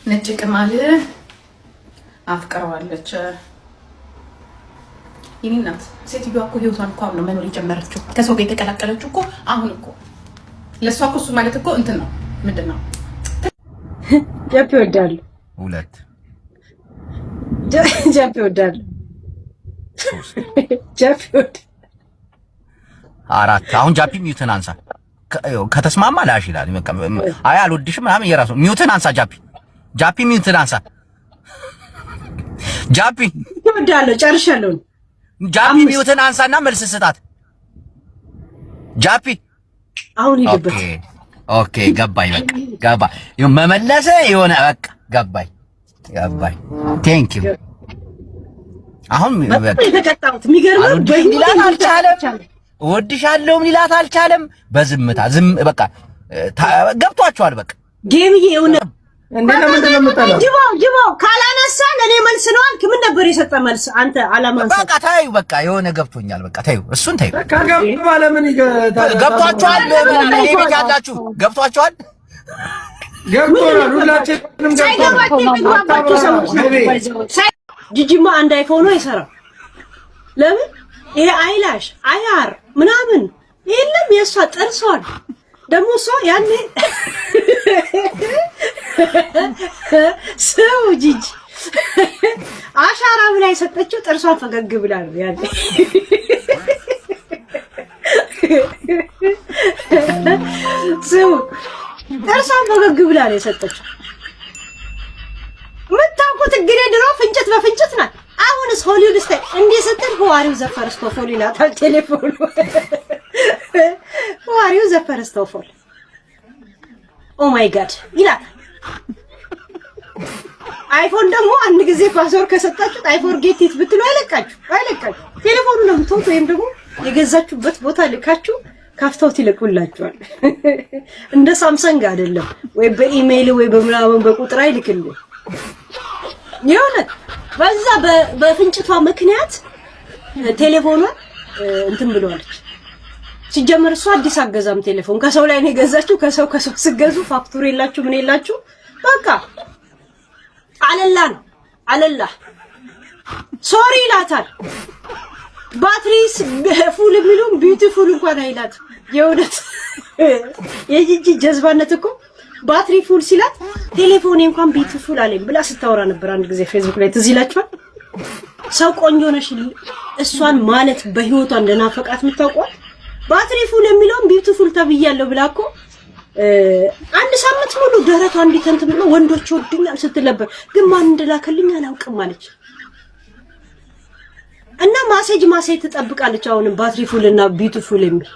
ነጭ ቅማል አፍቅረዋለች። የኔ እናት ሴትዮዋ እኮ ህይወቷን እኮ አሁን ነው መኖር የጀመረችው። ከሰው ጋር የተቀላቀለችው እኮ አሁን እኮ ለሷ እኮ እሱ ማለት እኮ እንትን ነው። ምንድነው ጃፒ ወዳሉ ሁለት ጃፒ ወዳሉ ጃፒ ወድ አራት። አሁን ጃፒ ሚውትን አንሳ ከተስማማ ላሽ ይላል። አይ አልወድሽም ምናምን የራሱ ሚውትን አንሳ። ጃፒ ሚውትን አንሳ። ጃፒ ወዳለው ጨርሻለሁ። ጃፒ ሚውትን አንሳና መልስ ስጣት። ጃፒ አሁን ይገበት። ኦኬ ገባኝ። በቃ ገባ መመለሰ የሆነ በቃ ገባኝ። ቴንክ ዩ። አሁን በቃ የተቀጣሁት የሚገርመው በሚላት አልቻለም። እወድሻለሁ ሊላት አልቻለም። በዝምታ ዝም በቃ ገብቷቸዋል። በቃ ጌምዬ የሆነ እንደምን መጣላ ጅባው ካላነሳን እኔ መልስ ነው አልክ። ምን ነበር የሰጠ መልስ? አንተ አላማንሳ በቃ ታዩ። በቃ የሆነ ገብቶኛል። በቃ ታዩ። እሱን ታዩ። ካገባ ለምን ገብቷቸዋል? ምን እኔ ቤት ያላችሁ ገብቷቸዋል? ገብቶናል። ሁላችንም ጂጂማ አንድ አይፎን አይሰራም። ለምን ይሄ አይላሽ አይአር ምናምን የለም። የሷ ጥርሷን ደግሞ እሷ ያኔ ሰው ጂጂ አሻራ ብላ የሰጠችው ጥርሷን ፈገግ ብላ ነው ያኔ። ሰው ጥርሷን ፈገግ ብላ ነው የሰጠችው። የምታውቁት እንግዲህ ድሮ ፍንጭት በፍንጭት ናት። አሁንስ ሆሊውድ ስታይ እንዴ ስትል ዋሪው ዘፈርስቶ ፎል ይላታል ቴሌፎኑ። ዋሪው ዘፈርስቶ ፎል ኦ ማይ ጋድ ይላታል። አይፎን ደግሞ አንድ ጊዜ ፓስወርድ ከሰጣችሁት አይፎን ጌት ኢት ብትሉ አይለቃችሁ። ቴሌፎኑ ነው የምትወጡት ወይም ደግሞ የገዛችሁበት ቦታ ልካችሁ ካፍተውት ይልኩላችኋል። እንደ ሳምሰንግ አይደለም ወይ በኢሜይል ወይ በምናምን በቁጥር አይልክልኝ። የሆነ በዛ በፍንጭቷ ምክንያት ቴሌፎኗን እንትን ብለዋለች። ሲጀመር እሷ አዲስ አገዛም ቴሌፎን ከሰው ላይ ነው የገዛችው። ከሰው ስገዙ ፋክቱር የላችሁ ምን የላችሁ በቃ አለላ ሶሪ ይላታል። ባትሪስ ፉል የሚሉም ቢዩቲፉል እንኳን አይላት። የእውነት የጂጂ ጀዝባነት እኮ ባትሪ ፉል ሲላት ቴሌፎኔ እንኳን ቢዩቲፉል አለኝ ብላ ስታወራ ነበር አንድ ጊዜ ፌስቡክ ላይ ትዝ ይላችኋል። ሰው ቆንጆ ነሽ እሷን ማለት በህይወቷ እንደናፈቃት የምታውቀው ባትሪ ፉል የሚለውን ቢዩቲፉል ተብያለሁ ብላ እኮ አንድ ሳምንት ሙሉ ደረቷ እንዲተንትን ብሎ ወንዶች ወድኛል ስትል ነበር። ግን ማን እንደላከልኝ አላውቅም አለች እና ማሴጅ ትጠብቃለች። አሁንም ባትሪ ፉል እና ቢዩቲፉል የሚል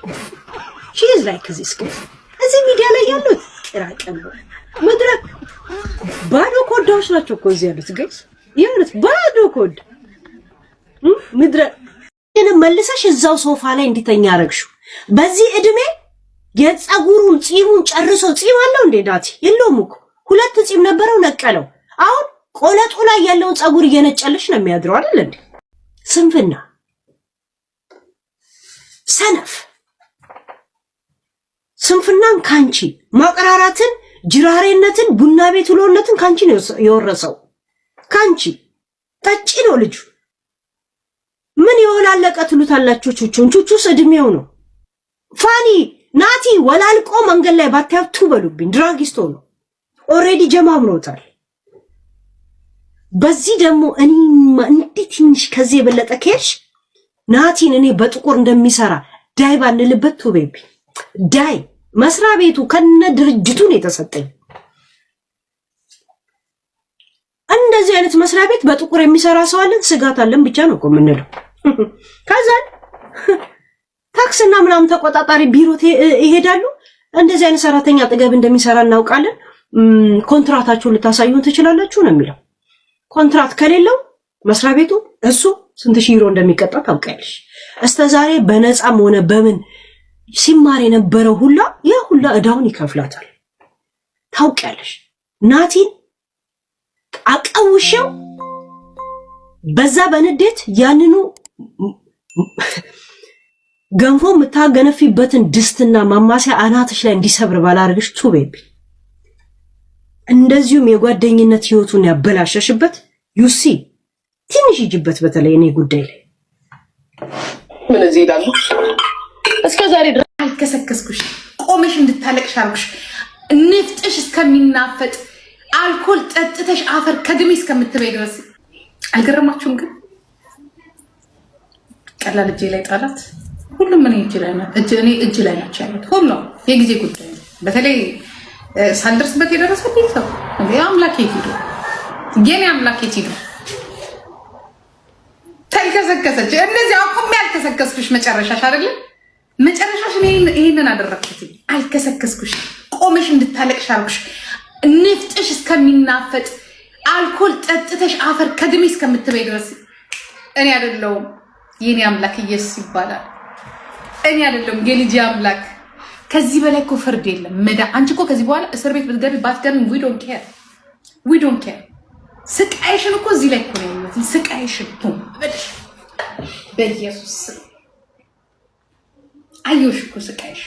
ሺ ኢዝ ላይክ ዚስ እዚህ ሚዲያ ላይ ያሉት ቅራቀም መድረክ ባዶ ኮዳዎች ናቸው እኮ እዚህ ያሉት ጋይስ። የእውነት ባዶ ኮድ መድረክ ግን መልሰሽ እዛው ሶፋ ላይ እንዲተኛ አረግሽው። በዚህ እድሜ የፀጉሩን ጺሙን ጨርሶ ጺም አለው እንዴ ናቲ? የለውም እኮ ሁለት ጺም ነበረው ነቀለው። አሁን ቆለጡ ላይ ያለውን ፀጉር እየነጨልሽ ነው የሚያድረው አይደል እንዴ? ስንፍና ሰነፍ ስንፍናን ካንቺ ማቀራራትን ጅራሬነትን ቡና ቤት ውሎነትን ካንቺ ነው የወረሰው። ካንቺ ታጭ ነው ልጁ። ምን ይወላለቀ ትሉታላችሁ? ቹቹስ እድሜው ነው። ፋኒ ናቲ ወላልቆ መንገድ ላይ ባታያቱ በሉብኝ። ድራጊስቶ ነው ኦሬዲ ጀማምሮታል። በዚህ ደግሞ እኔ እንዴት ትንሽ ከዚህ የበለጠ ከሄድሽ ናቲን እኔ በጥቁር እንደሚሰራ ዳይ ባንልበት ቱቤቢ ዳይ መስሪያ ቤቱ ከነ ድርጅቱ ነው የተሰጠኝ። እንደዚህ አይነት መስሪያ ቤት በጥቁር የሚሰራ ሰው አለን ስጋት አለን ብቻ ነው እኮ የምንለው። ከዛ ታክስና ምናምን ተቆጣጣሪ ቢሮ ይሄዳሉ። እንደዚህ አይነት ሰራተኛ አጠገብ እንደሚሰራ እናውቃለን። ኮንትራታችሁን ልታሳዩን ትችላላችሁ ነው የሚለው። ኮንትራት ከሌለው መስሪያ ቤቱ እሱ ስንት ሺህ ዩሮ እንደሚቀጣ ታውቂያለሽ። እስከዛሬ በነፃም ሆነ በምን ሲማር የነበረው ሁላ ያ ሁላ እዳውን ይከፍላታል። ታውቂያለሽ። ናቲን አቀውሽው በዛ በንዴት ያንኑ ገንፎ የምታገነፊበትን ድስትና ማማሲያ አናትሽ ላይ እንዲሰብር ባላርግሽ ቱ ቤቢ እንደዚሁም የጓደኝነት ህይወቱን ያበላሸሽበት ዩሲ ትንሽ ይጅበት በተለይ እኔ ጉዳይ ላይ ምን እዚህ ይላሉ። እስከዛሬ ድረስ አልከሰከስኩሽ፣ ቆመሽ እንድታለቅሽ አልኩሽ። ንፍጥሽ እስከሚናፈጥ አልኮል ጠጥተሽ አፈር ከድሜ እስከምትበይ ድረስ አልገረማችሁም? ግን ቀላል እጄ ላይ ጣላት። ሁሉም ምን እጅ ላይ ናት፣ እኔ እጅ ላይ ናቸው ያሉት። ሁሉም የጊዜ ጉዳይ ነው። በተለይ ሳልደርስበት የደረሰው ሰው አምላኬ ይሄዱ የኔ አምላኬ ይሄዱ ተልከሰከሰች። እንደዚህ አቁም ያልከሰከስኩሽ መጨረሻሽ አይደለ? መጨረሻሽ ይሄንን አደረኩት። አልከሰከስኩሽ፣ ቆመሽ እንድታለቅሽ አልኩሽ። ንፍጥሽ እስከሚናፈጥ አልኮል ጠጥተሽ አፈር ከድሜ እስከምትበይ ድረስ እኔ አይደለሁም የኔ አምላክ ኢየሱስ ይባላል። እኔ አይደለሁም የልጅ አምላክ። ከዚህ በላይ እኮ ፍርድ የለም። አንቺ እኮ ከዚህ በኋላ እስር ቤት ብትገቢ ባትገቢ we don't care ስቃይሽን እኮ እዚህ ላይ እኮ ነው ያለው። ስቃይሽን በኢየሱስ አየሁሽ እኮ ስቃይሽ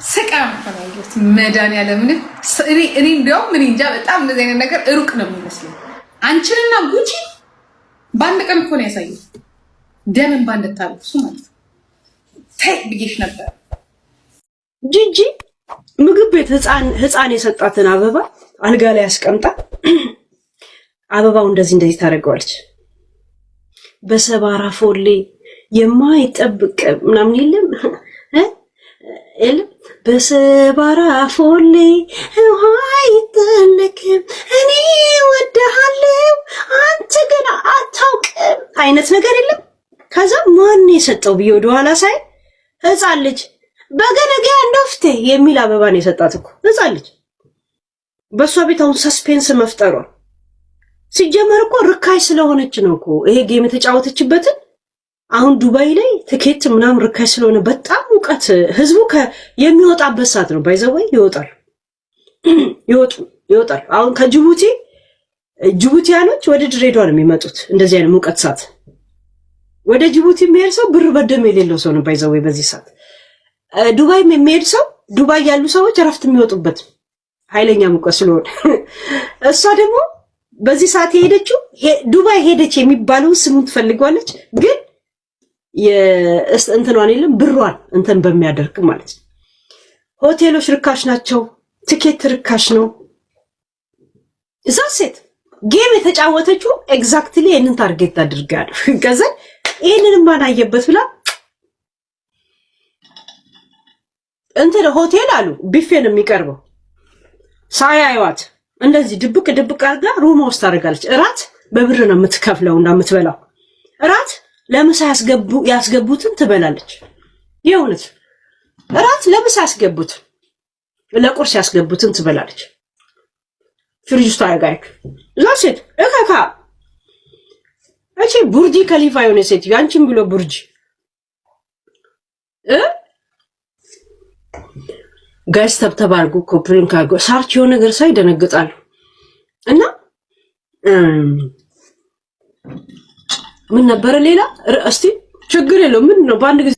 ስቃይ ነው ያለው። መድኃኒዓለም እኔ እንዲያውም ምን እንጃ በጣም እንደዚህ አይነት ነገር ሩቅ ነው የሚመስለው። አንቺንና ጉቺ በአንድ ቀን እኮ ነው ያሳየው። ደምን ባንድ ታልኩ ማለት ነው። ታይ ብዬሽ ነበር። ጂጂ ምግብ ቤት ህፃን የሰጣትን አበባ አልጋ ላይ አስቀምጣ አበባው እንደዚህ ታደርገዋለች። በሰባራ ፎሌ የማይጠብቅ ምናምን የለም በሰባራ ፎሌ አይተነክም እኔ ወደሃለው አንተ ገና አታውቅም አይነት ነገር የለም። ከዛ ማን የሰጠው ብዬ ወደኋላ ሳይ ህፃን ልጅ በገነገ እንደፍቴ የሚል አበባን የሰጣት እኮ ህፃን ልጅ። በሷ ቤት አሁን ሰስፔንስ መፍጠሯ ሲጀመር እኮ ርካሽ ስለሆነች ነው እኮ ይሄ ጌም የተጫወተችበትን። አሁን ዱባይ ላይ ትኬት ምናምን ርካሽ ስለሆነ በጣም ሙቀት ህዝቡ የሚወጣበት ሰዓት ነው። ባይዘወይ ይወጣል። አሁን ጅቡቲያኖች ወደ ድሬዳዋ ነው የሚመጡት እንደዚህ አይነት ሙቀት ሰዓት። ወደ ጅቡቲ የሚሄድ ሰው ብር በደም የሌለው ሰው ነው ባይዘወይ በዚህ ሰዓት። ዱባይም የሚሄድ ሰው ዱባይ ያሉ ሰዎች እረፍት የሚወጡበት ኃይለኛ ሙቀት ስለሆነ እሷ ደግሞ በዚህ ሰዓት የሄደችው ዱባይ ሄደች የሚባለውን ስሙን ትፈልጓለች። ግን እንትኗን የለም ብሯን እንትን በሚያደርግ ማለት ነው። ሆቴሎች ርካሽ ናቸው፣ ትኬት ርካሽ ነው። እዛ ሴት ጌም የተጫወተችው ኤግዛክትሊ ይህንን ታርጌት አድርጋለሁ። ከዛ ይህንን ማናየበት ብላ እንትን ሆቴል አሉ ቢፌ ነው የሚቀርበው። ሳያዩዋት እንደዚህ ድብቅ አድርጋ ሩማ ውስጥ ታደርጋለች። እራት በብር ነው የምትከፍለውና የምትበላው። እራት ለምሳ ያስገቡትን ትበላለች። የእውነት እራት ለምሳ ያስገቡትን ለቁርስ ያስገቡትን ትበላለች። ፍሪጅ ውስጥ አያጋይክ እዛ ሴት እካካ እቺ ቡርጂ ከሊፋ የሆነ ሴት ያንቺም ብሎ ቡርጂ ጋይስ ተብተባርጉ ኮፕሪን ካጎ ሳርች የሆነ ነገር ሳይ ደነግጣሉ። እና ምን ነበር ሌላ እስቲ ችግር የለው ምን ነው በአንድ ጊዜ